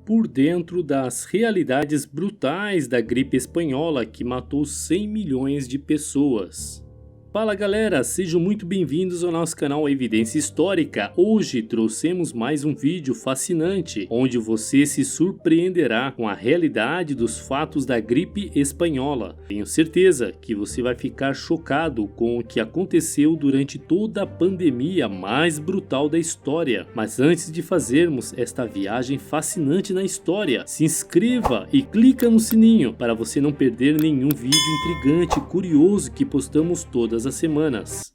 por dentro das realidades brutais da gripe espanhola que matou 100 milhões de pessoas. Fala galera, sejam muito bem-vindos ao nosso canal Evidência Histórica. Hoje trouxemos mais um vídeo fascinante, onde você se surpreenderá com a realidade dos fatos da gripe espanhola. Tenho certeza que você vai ficar chocado com o que aconteceu durante toda a pandemia mais brutal da história. Mas antes de fazermos esta viagem fascinante na história, se inscreva e clica no sininho para você não perder nenhum vídeo intrigante e curioso que postamos todas as semanas.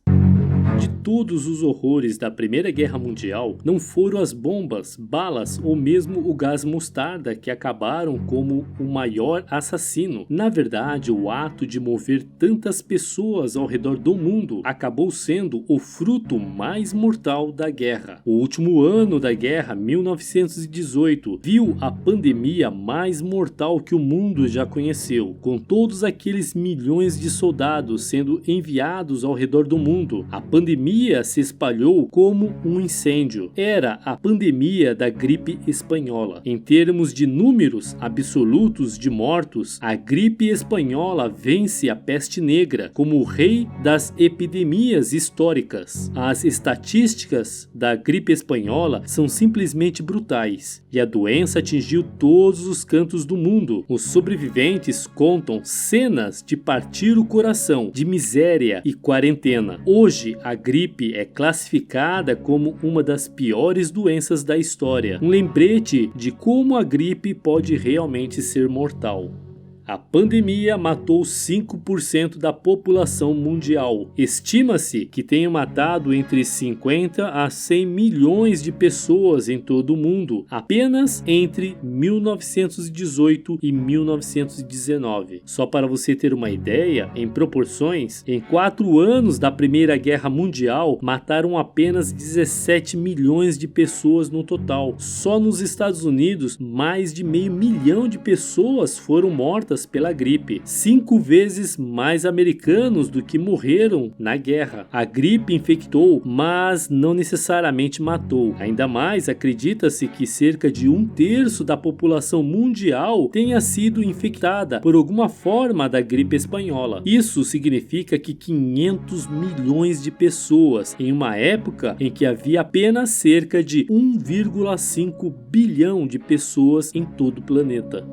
De todos os horrores da Primeira Guerra Mundial, não foram as bombas, balas ou mesmo o gás mostarda que acabaram como o maior assassino. Na verdade, o ato de mover tantas pessoas ao redor do mundo acabou sendo o fruto mais mortal da guerra. O último ano da guerra, 1918, viu a pandemia mais mortal que o mundo já conheceu, com todos aqueles milhões de soldados sendo enviados ao redor do mundo. A pandemia se espalhou como um incêndio. Era a pandemia da gripe espanhola. Em termos de números absolutos de mortos, a gripe espanhola vence a peste negra como o rei das epidemias históricas. As estatísticas da gripe espanhola são simplesmente brutais, e a doença atingiu todos os cantos do mundo. Os sobreviventes contam cenas de partir o coração, de miséria e quarentena. Hoje, a gripe é classificada como uma das piores doenças da história. Um lembrete de como a gripe pode realmente ser mortal. A pandemia matou 5% da população mundial. Estima-se que tenha matado entre 50 a 100 milhões de pessoas em todo o mundo, apenas entre 1918 e 1919. Só para você ter uma ideia, em proporções, em 4 anos da Primeira Guerra Mundial, mataram apenas 17 milhões de pessoas no total. Só nos Estados Unidos, mais de meio milhão de pessoas foram mortas pela gripe, 5 vezes mais americanos do que morreram na guerra. A gripe infectou, mas não necessariamente matou. Ainda mais, acredita-se que cerca de 1/3 da população mundial tenha sido infectada por alguma forma da gripe espanhola. Isso significa que 500 milhões de pessoas, em uma época em que havia apenas cerca de 1,5 bilhão de pessoas em todo o planeta.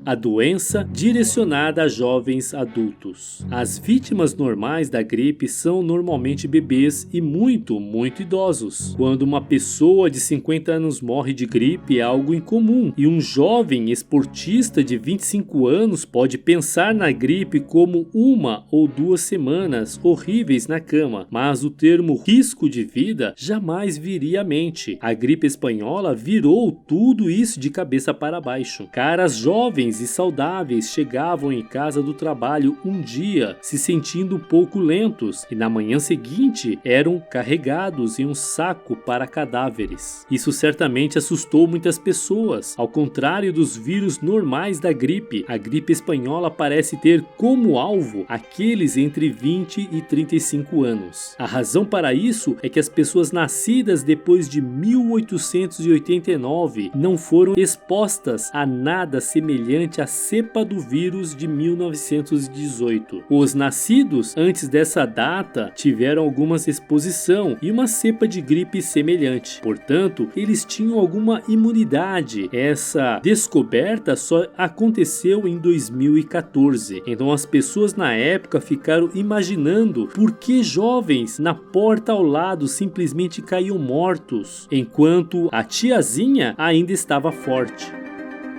A doença direcionada a jovens adultos. As vítimas normais da gripe são normalmente bebês e muito idosos. Quando uma pessoa de 50 anos morre de gripe é algo incomum, e um jovem esportista de 25 anos pode pensar na gripe como 1 ou 2 semanas horríveis na cama, mas o termo risco de vida jamais viria à mente. A gripe espanhola virou tudo isso de cabeça para baixo. Caras jovens e saudáveis chegavam em casa do trabalho um dia se sentindo um pouco lentos e na manhã seguinte eram carregados em um saco para cadáveres. Isso certamente assustou muitas pessoas. Ao contrário dos vírus normais da gripe, a gripe espanhola parece ter como alvo aqueles entre 20 e 35 anos. A razão para isso é que as pessoas nascidas depois de 1889 não foram expostas a nada semelhante à cepa do vírus de 1918. Os nascidos antes dessa data tiveram alguma exposição e uma cepa de gripe semelhante. Portanto, eles tinham alguma imunidade. Essa descoberta só aconteceu em 2014. Então as pessoas na época ficaram imaginando por que jovens na porta ao lado simplesmente caíam mortos, enquanto a tiazinha ainda estava forte.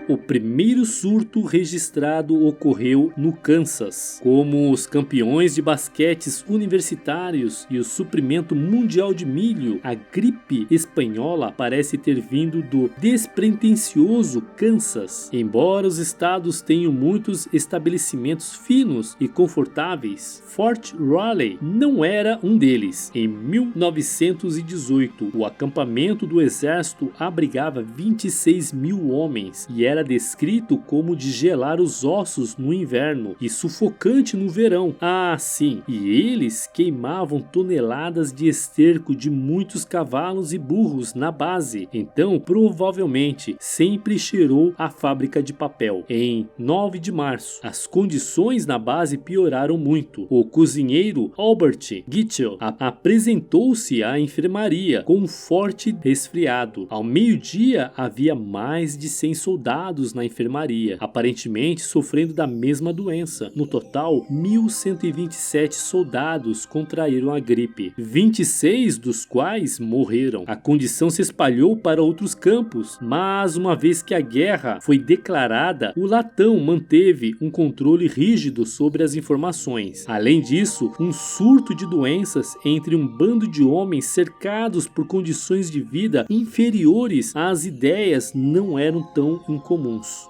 O primeiro surto registrado ocorreu no Kansas. Como os campeões de basquetes universitários e o suprimento mundial de milho, a gripe espanhola parece ter vindo do despretensioso Kansas. Embora os estados tenham muitos estabelecimentos finos e confortáveis, Fort Riley não era um deles. Em 1918, o acampamento do exército abrigava 26 mil homens e era era descrito como de gelar os ossos no inverno e sufocante no verão. Ah, sim, e eles queimavam toneladas de esterco de muitos cavalos e burros na base, então provavelmente sempre cheirou a fábrica de papel. Em 9 de março, as condições na base pioraram muito. O cozinheiro Albert Gitchell apresentou-se à enfermaria com um forte resfriado. Ao meio-dia havia mais de 100 soldados na enfermaria, aparentemente sofrendo da mesma doença. No total, 1.127 soldados contraíram a gripe, 26 dos quais morreram. A condição se espalhou para outros campos, mas uma vez que a guerra foi declarada, o Latão manteve um controle rígido sobre as informações. Além disso, um surto de doenças entre um bando de homens cercados por condições de vida inferiores às ideias não eram tão incomuns.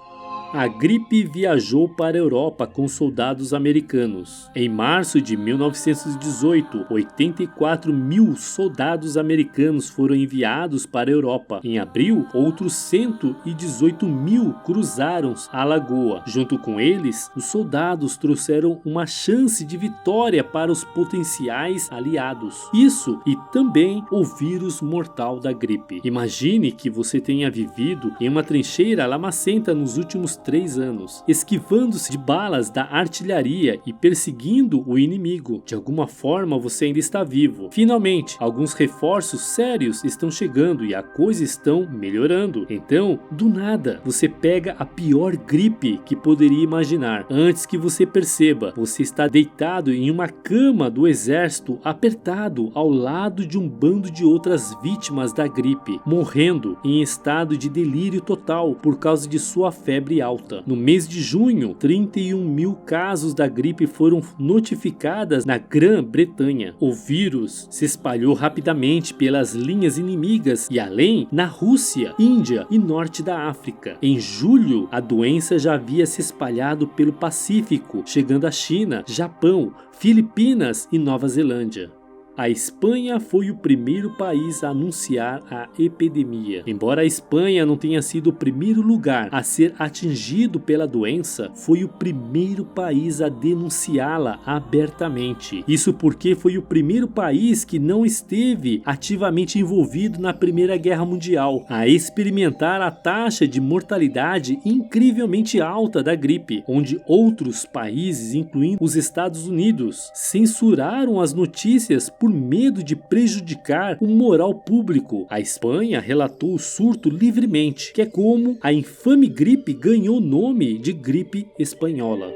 A gripe viajou para a Europa com soldados americanos. Em março de 1918, 84 mil soldados americanos foram enviados para a Europa. Em abril, outros 118 mil cruzaram a lagoa. Junto com eles, os soldados trouxeram uma chance de vitória para os potenciais aliados. Isso e também o vírus mortal da gripe. Imagine que você tenha vivido em uma trincheira lamacenta nos últimos 3 anos, esquivando-se de balas da artilharia e perseguindo o inimigo. De alguma forma você ainda está vivo. Finalmente, alguns reforços sérios estão chegando e a coisa está melhorando. Então, do nada, você pega a pior gripe que poderia imaginar. Antes que você perceba, você está deitado em uma cama do exército, apertado ao lado de um bando de outras vítimas da gripe, morrendo em estado de delírio total por causa de sua febre alta. No mês de junho, 31 mil casos da gripe foram notificados na Grã-Bretanha. O vírus se espalhou rapidamente pelas linhas inimigas e além na Rússia, Índia e norte da África. Em julho, a doença já havia se espalhado pelo Pacífico, chegando à China, Japão, Filipinas e Nova Zelândia. A Espanha foi o primeiro país a anunciar a epidemia. Embora a Espanha não tenha sido o primeiro lugar a ser atingido pela doença, foi o primeiro país a denunciá-la abertamente. Isso porque foi o primeiro país que não esteve ativamente envolvido na Primeira Guerra Mundial a experimentar a taxa de mortalidade incrivelmente alta da gripe, onde outros países, incluindo os Estados Unidos, censuraram as notícias por medo de prejudicar o moral público. A Espanha relatou o surto livremente, que é como a infame gripe ganhou o nome de gripe espanhola.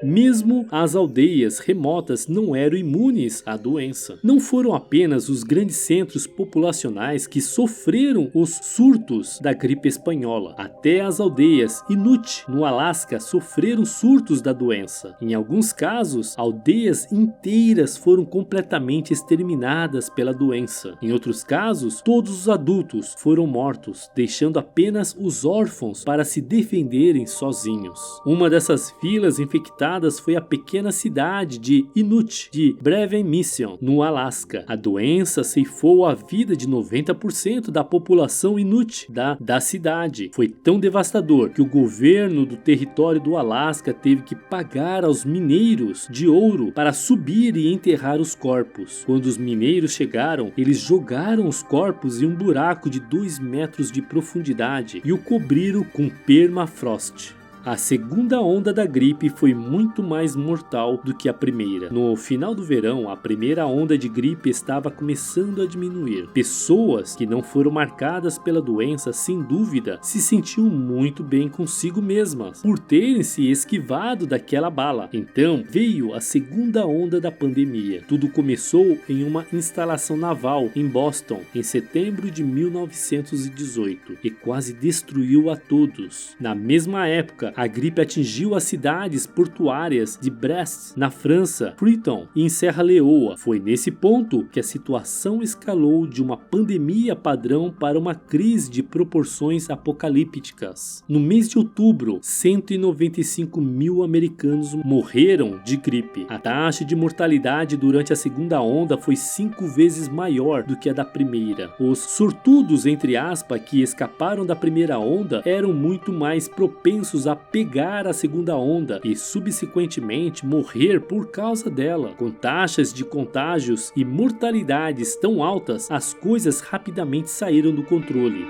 Mesmo as aldeias remotas não eram imunes à doença. Não foram apenas os grandes centros populacionais que sofreram os surtos da gripe espanhola. Até as aldeias Inuit, no Alasca, sofreram surtos da doença. Em alguns casos, aldeias inteiras foram completamente exterminadas pela doença. Em outros casos, todos os adultos foram mortos, deixando apenas os órfãos para se defenderem sozinhos. Uma dessas filas infectadas foi a pequena cidade de Inuit de Breven Mission, no Alasca. A doença ceifou a vida de 90% da população Inuit da cidade. Foi tão devastador que o governo do território do Alasca teve que pagar aos mineiros de ouro para subir e enterrar os corpos. Quando os mineiros chegaram, eles jogaram os corpos em um buraco de 2 metros de profundidade e o cobriram com permafrost. A segunda onda da gripe foi muito mais mortal do que a primeira. No final do verão, a primeira onda de gripe estava começando a diminuir. Pessoas que não foram marcadas pela doença, sem dúvida, se sentiam muito bem consigo mesmas, por terem se esquivado daquela bala. Então, veio a segunda onda da pandemia. Tudo começou em uma instalação naval em Boston, em setembro de 1918, e quase destruiu a todos. Na mesma época, a gripe atingiu as cidades portuárias de Brest, na França, Freetown e em Serra Leoa. Foi nesse ponto que a situação escalou de uma pandemia padrão para uma crise de proporções apocalípticas. No mês de outubro, 195 mil americanos morreram de gripe. A taxa de mortalidade durante a segunda onda foi 5 vezes maior do que a da primeira. Os sortudos, entre aspas, que escaparam da primeira onda eram muito mais propensos a pegar a segunda onda e subsequentemente morrer por causa dela. Com taxas de contágios e mortalidades tão altas, as coisas rapidamente saíram do controle.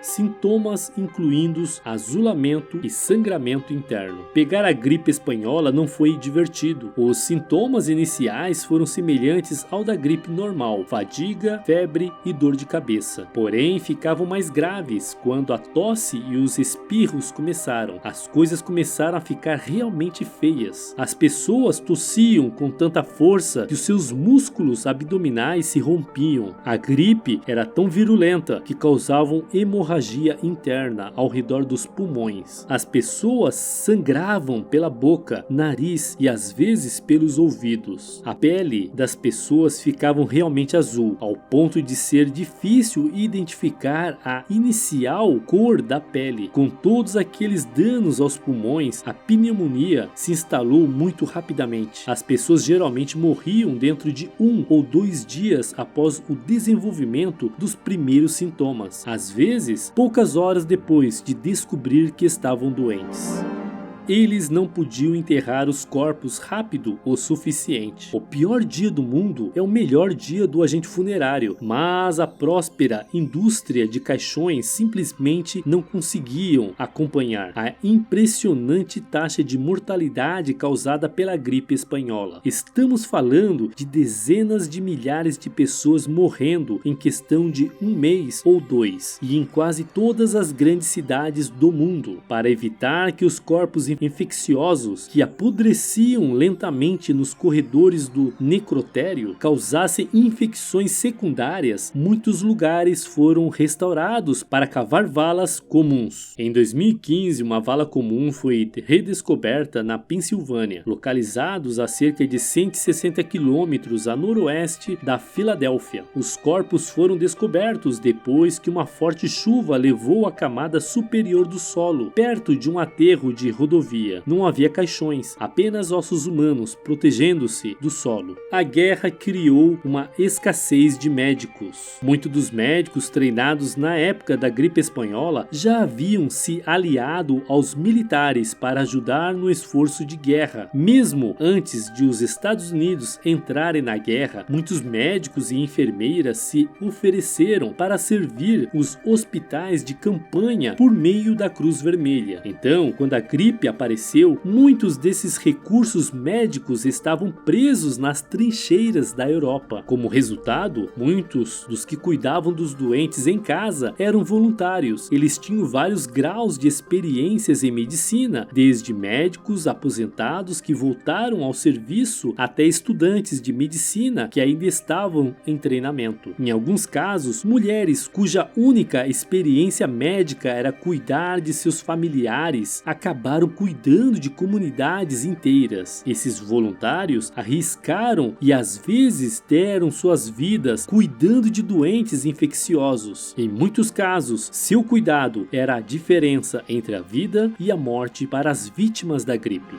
Sintomas incluindo azulamento e sangramento interno. Pegar a gripe espanhola não foi divertido. Os sintomas iniciais foram semelhantes ao da gripe normal: fadiga, febre e dor de cabeça. Porém, ficavam mais graves quando a tosse e os espirros começaram. As coisas começaram a ficar realmente feias. As pessoas tossiam com tanta força que os seus músculos abdominais se rompiam. A gripe era tão virulenta que causavam hemorragia interna ao redor dos pulmões. As pessoas sangravam pela boca, nariz e às vezes pelos ouvidos. A pele das pessoas ficava realmente azul, ao ponto de ser difícil identificar a inicial cor da pele. Com todos aqueles danos aos pulmões, a pneumonia se instalou muito rapidamente. As pessoas geralmente morriam dentro de 1 ou 2 dias após o desenvolvimento dos primeiros sintomas. Às vezes, poucas horas depois de descobrir que estavam doentes. Eles não podiam enterrar os corpos rápido o suficiente. O pior dia do mundo é o melhor dia do agente funerário, mas a próspera indústria de caixões simplesmente não conseguiam acompanhar a impressionante taxa de mortalidade causada pela gripe espanhola. Estamos falando de dezenas de milhares de pessoas morrendo em questão de 1 mês ou 2, e em quase todas as grandes cidades do mundo. Para evitar que os corpos infecciosos que apodreciam lentamente nos corredores do necrotério causassem infecções secundárias, muitos lugares foram restaurados para cavar valas comuns. Em 2015, uma vala comum foi redescoberta na Pensilvânia, localizados a cerca de 160 quilômetros a noroeste da Filadélfia. Os corpos foram descobertos depois que uma forte chuva levou a camada superior do solo, perto de um aterro de rodovia. Não havia caixões, apenas ossos humanos protegendo-se do solo. A guerra criou uma escassez de médicos. Muitos dos médicos treinados na época da gripe espanhola já haviam se aliado aos militares para ajudar no esforço de guerra. Mesmo antes de os Estados Unidos entrarem na guerra, muitos médicos e enfermeiras se ofereceram para servir os hospitais de campanha por meio da Cruz Vermelha. Então, quando a gripe apareceu, muitos desses recursos médicos estavam presos nas trincheiras da Europa. Como resultado, muitos dos que cuidavam dos doentes em casa eram voluntários. Eles tinham vários graus de experiências em medicina, desde médicos aposentados que voltaram ao serviço até estudantes de medicina que ainda estavam em treinamento. Em alguns casos, mulheres cuja única experiência médica era cuidar de seus familiares acabaram cuidando de comunidades inteiras. Esses voluntários arriscaram e às vezes deram suas vidas cuidando de doentes infecciosos. Em muitos casos, seu cuidado era a diferença entre a vida e a morte para as vítimas da gripe.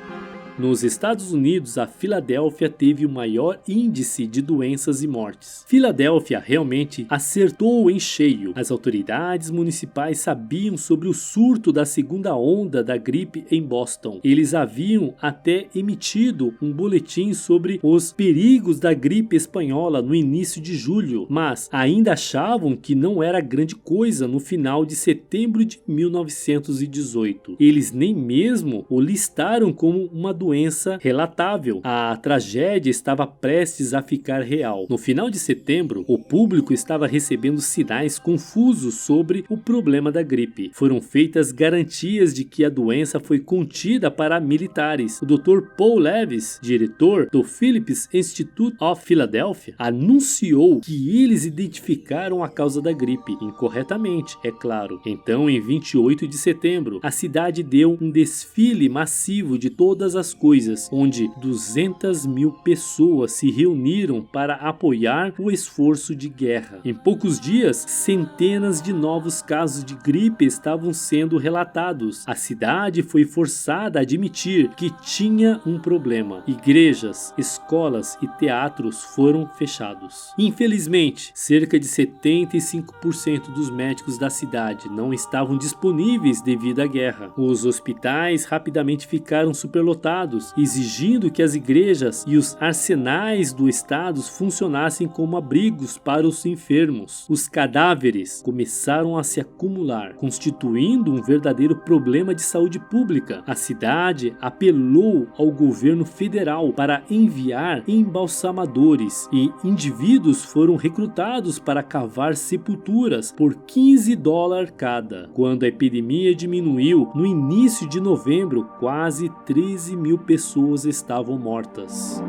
Nos Estados Unidos, a Filadélfia teve o maior índice de doenças e mortes. Filadélfia realmente acertou em cheio. As autoridades municipais sabiam sobre o surto da segunda onda da gripe em Boston. Eles haviam até emitido um boletim sobre os perigos da gripe espanhola no início de julho, mas ainda achavam que não era grande coisa no final de setembro de 1918. Eles nem mesmo o listaram como uma doença relatável. A tragédia estava prestes a ficar real. No final de setembro, o público estava recebendo sinais confusos sobre o problema da gripe. Foram feitas garantias de que a doença foi contida para militares. O Dr. Paul Levis, diretor do Phillips Institute of Philadelphia, anunciou que eles identificaram a causa da gripe, incorretamente, é claro. Então, em 28 de setembro, a cidade deu um desfile massivo de todas as coisas, onde 200 mil pessoas se reuniram para apoiar o esforço de guerra. Em poucos dias, centenas de novos casos de gripe estavam sendo relatados. A cidade foi forçada a admitir que tinha um problema. Igrejas, escolas e teatros foram fechados. Infelizmente, cerca de 75% dos médicos da cidade não estavam disponíveis devido à guerra. Os hospitais rapidamente ficaram superlotados, exigindo que as igrejas e os arsenais do estado funcionassem como abrigos para os enfermos. Os cadáveres começaram a se acumular, constituindo um verdadeiro problema de saúde pública. A cidade apelou ao governo federal para enviar embalsamadores e indivíduos foram recrutados para cavar sepulturas por $15 cada. Quando a epidemia diminuiu, no início de novembro, quase 13 mil pessoas estavam mortas.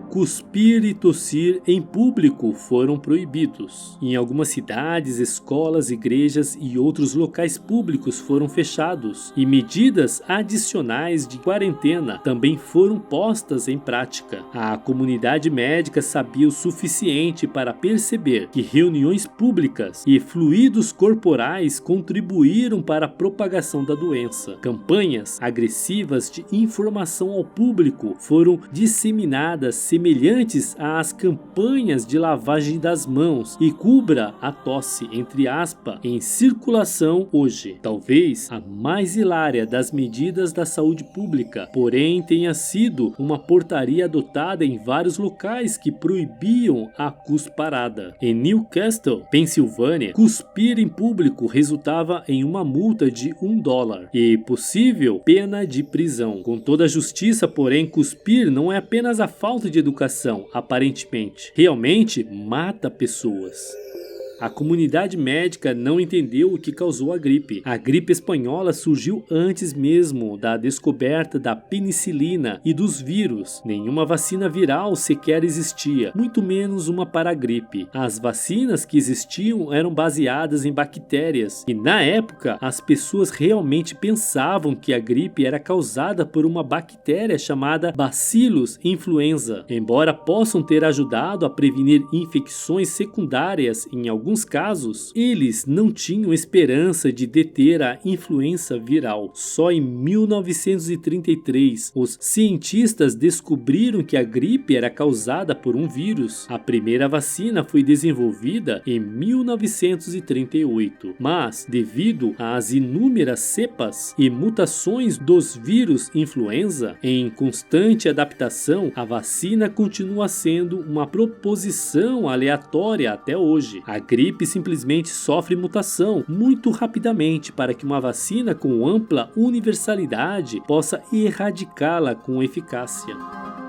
Cuspir e tossir em público foram proibidos. Em algumas cidades, escolas, igrejas e outros locais públicos foram fechados, e medidas adicionais de quarentena também foram postas em prática. A comunidade médica sabia o suficiente para perceber que reuniões públicas e fluidos corporais contribuíram para a propagação da doença. Campanhas agressivas de informação ao público foram disseminadas semelhantes às campanhas de lavagem das mãos e cubra a tosse, entre aspas, em circulação hoje. Talvez a mais hilária das medidas da saúde pública, porém tenha sido uma portaria adotada em vários locais que proibiam a cusparada. Em Newcastle, Pensilvânia, cuspir em público resultava em uma multa de $1 e possível pena de prisão. Com toda a justiça, porém, cuspir não é apenas a falta de educação, aparentemente. Realmente mata pessoas. A comunidade médica não entendeu o que causou a gripe. A gripe espanhola surgiu antes mesmo da descoberta da penicilina e dos vírus. Nenhuma vacina viral sequer existia, muito menos uma para a gripe. As vacinas que existiam eram baseadas em bactérias, e na época as pessoas realmente pensavam que a gripe era causada por uma bactéria chamada Bacillus influenza. Embora possam ter ajudado a prevenir infecções secundárias em alguns casos, eles não tinham esperança de deter a influenza viral. Só em 1933, os cientistas descobriram que a gripe era causada por um vírus. A primeira vacina foi desenvolvida em 1938, mas devido às inúmeras cepas e mutações dos vírus influenza em constante adaptação, a vacina continua sendo uma proposição aleatória até hoje. A gripe simplesmente sofre mutação muito rapidamente para que uma vacina com ampla universalidade possa erradicá-la com eficácia.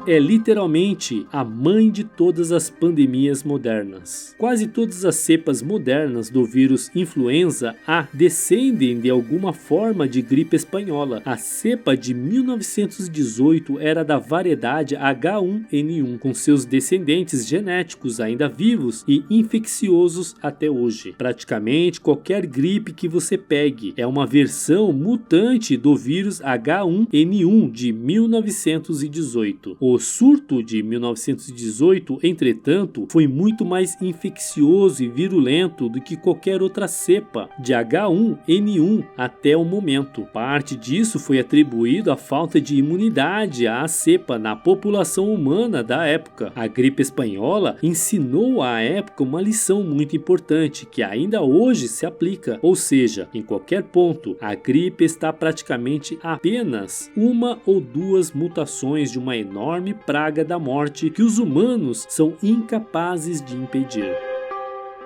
É literalmente a mãe de todas as pandemias modernas. Quase todas as cepas modernas do vírus influenza A descendem de alguma forma de gripe espanhola. A cepa de 1918 era da variedade H1N1, com seus descendentes genéticos ainda vivos e infecciosos até hoje. Praticamente qualquer gripe que você pegue é uma versão mutante do vírus H1N1 de 1918. O surto de 1918, entretanto, foi muito mais infeccioso e virulento do que qualquer outra cepa de H1N1 até o momento. Parte disso foi atribuído à falta de imunidade à cepa na população humana da época. A gripe espanhola ensinou à época uma lição muito importante que ainda hoje se aplica, ou seja, em qualquer ponto, a gripe está praticamente apenas uma ou duas mutações de uma enorme praga da morte que os humanos são incapazes de impedir.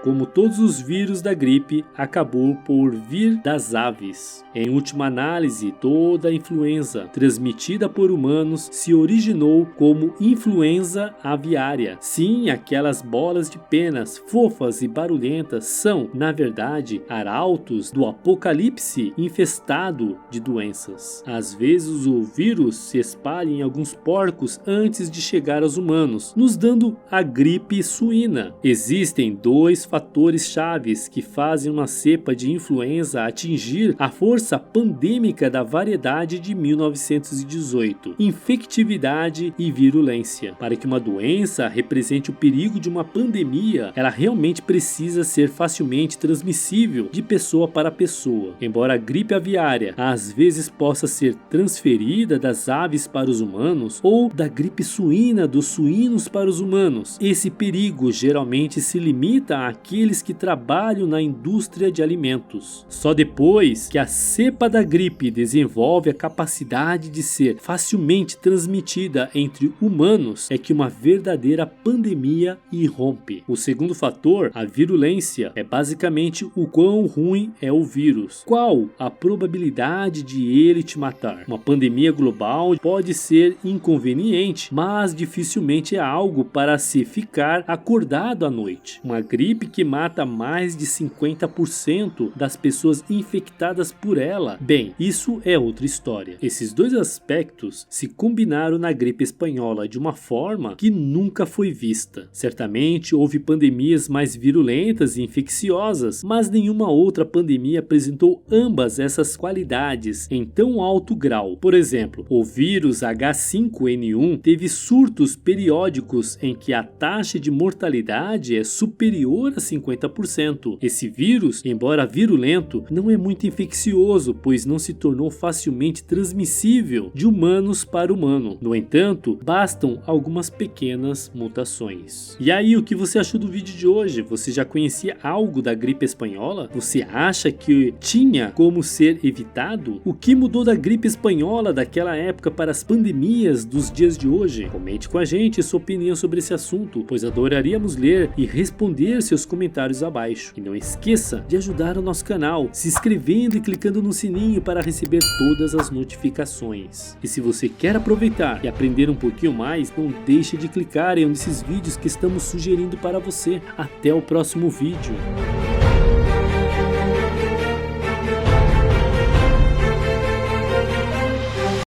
como todos os vírus da gripe, acabou por vir das aves. Em última análise, toda a influenza transmitida por humanos se originou como influenza aviária. Sim, aquelas bolas de penas fofas e barulhentas são, na verdade, arautos do apocalipse infestado de doenças. Às vezes o vírus se espalha em alguns porcos antes de chegar aos humanos, nos dando a gripe suína. Existem dois fatores chaves que fazem uma cepa de influenza atingir a força pandêmica da variedade de 1918: infectividade e virulência. Para que uma doença represente o perigo de uma pandemia, ela realmente precisa ser facilmente transmissível de pessoa para pessoa. Embora a gripe aviária às vezes possa ser transferida das aves para os humanos ou da gripe suína dos suínos para os humanos, esse perigo geralmente se limita àqueles que trabalham na indústria de alimentos. Só depois que a cepa da gripe desenvolve a capacidade de ser facilmente transmitida entre humanos é que uma verdadeira pandemia irrompe. O segundo fator, a virulência, é basicamente o quão ruim é o vírus. Qual a probabilidade de ele te matar? Uma pandemia global pode ser inconveniente, mas dificilmente é algo para se ficar acordado à noite. Uma gripe que mata mais de 50% das pessoas infectadas por ela, bem, isso é outra história. Esses dois aspectos se combinaram na gripe espanhola de uma forma que nunca foi vista. Certamente houve pandemias mais virulentas e infecciosas, mas nenhuma outra pandemia apresentou ambas essas qualidades em tão alto grau. Por exemplo, o vírus H5N1 teve surtos periódicos em que a taxa de mortalidade é superior a 50%. Esse vírus, embora virulento, não é muito infeccioso, pois não se tornou facilmente transmissível de humanos para humano. No entanto, bastam algumas pequenas mutações. E aí, o que você achou do vídeo de hoje? Você já conhecia algo da gripe espanhola? Você acha que tinha como ser evitado? O que mudou da gripe espanhola daquela época para as pandemias dos dias de hoje? Comente com a gente sua opinião sobre esse assunto, pois adoraríamos ler e responder seus comentários abaixo. E não esqueça de ajudar o nosso canal, se inscrevendo e clicando no sininho para receber todas as notificações. E se você quer aproveitar e aprender um pouquinho mais, não deixe de clicar em um desses vídeos que estamos sugerindo para você. Até o próximo vídeo.